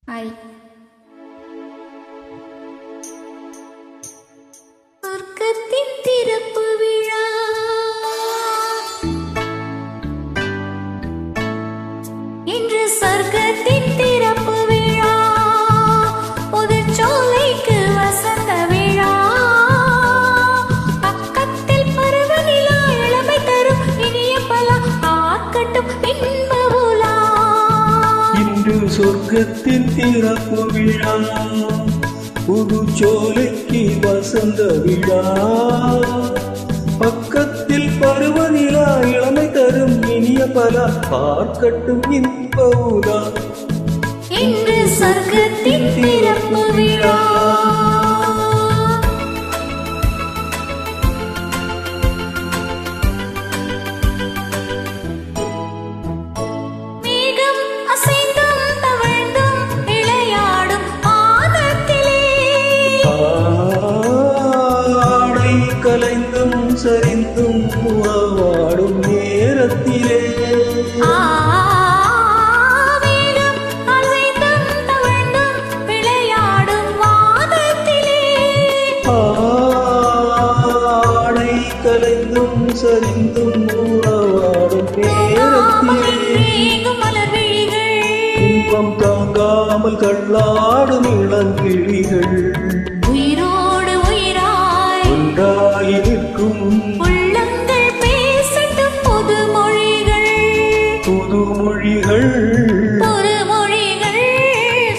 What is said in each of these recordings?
Hi. சொர்க்கத்தின் திறப்பு விழா இன்று சொர்க்கத்தின் திறப்பு விழா புதுச்சோலைக்கு வசந்த விழா பக்கத்தில் பருவநிலா இளமை தரும் இனிய பல ஆக்கட்டும் இன்ப உலா. இன்று சொர்க்கத்தின் திறப்பு விழா புதுச்சோலைக்கு வசந்த விழா பக்கத்தில் பருவநிலா இளமை தரும் இனிய பல பார்க்கட்டும் இன்ப உலா. இன்று சொர்க்கத்தின் திறப்பு விழா மேகம் அசைந்தும் தவழ்ந்தும் விளையாடும் ஆனத்திலே ஆடை கலைந்தும் சரிந்தும் உறவாடும் நேரத்திலே மேகம் அசைந்தும் தவழ்ந்தும் விளையாடும் வானத்திலே ஆடை கலைந்தும் சரிந்தும் உறவாடும் நேரத்திலே மலர் விழிகள் இன்பம் தாங்காமல் கண்ணாடும் இளங்கிழிகள் உயிரோடு உயிராய் ஒன்றாகி நிற்கும் உள்ளங்கள் பேசட்டும் புதுமொழிகள் புதுமொழிகள். புதுமொழிகள்.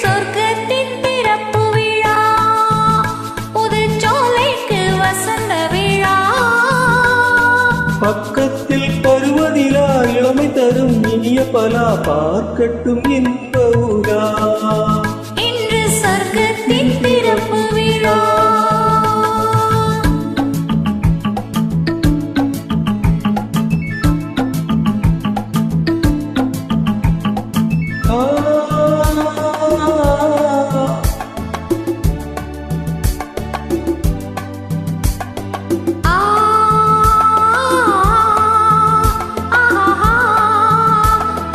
சொர்க்கத்தின் பிறப்பு விழா புதுச்சோலைக்கு வசந்த விழா பக்கத்தில் பருவநிலா இளமை தரும் இனிய பலா பார்க்கட்டும் இன்ப உலா. இன்று சொர்க்கத்தின் பிறப்பு விழா ஆ, ஆ ஆஹா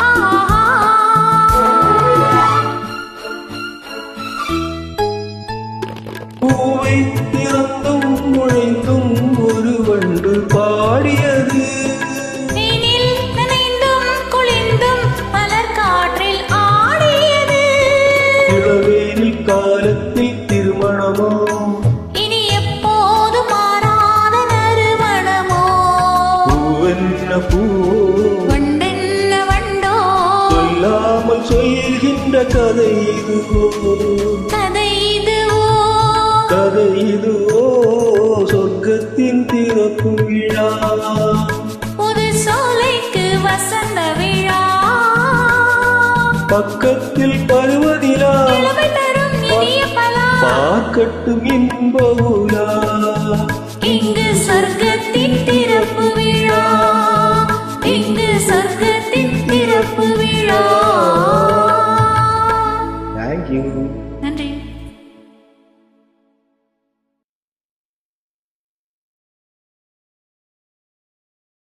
ஆஹா. பூவை திறந்தும் முளைந்தும் ஒரு வண்டு பாடியது நீனில் நனைந்தும் குளிர்ந்தும் மலர் காற்றில் ஆடியது. இளவேனில் காலத்தில் திருமணமோ இனி எப்போது மாறாத நறுமணமோ பூவென்ன பூ வண்டென்ன வண்டோ சொல்லாமல் சொல்கின்ற கதை இதுவோ கதை இதுவோ கதை இதுவோ சொர்க்கத்தின் திறப்பு விழா புது சோலைக்கு வசந்த விழா பக்கத்தில் பருவநிலா இளமை தரும் இனிய பலா பார்க்கட்டும் இன்ப உலா.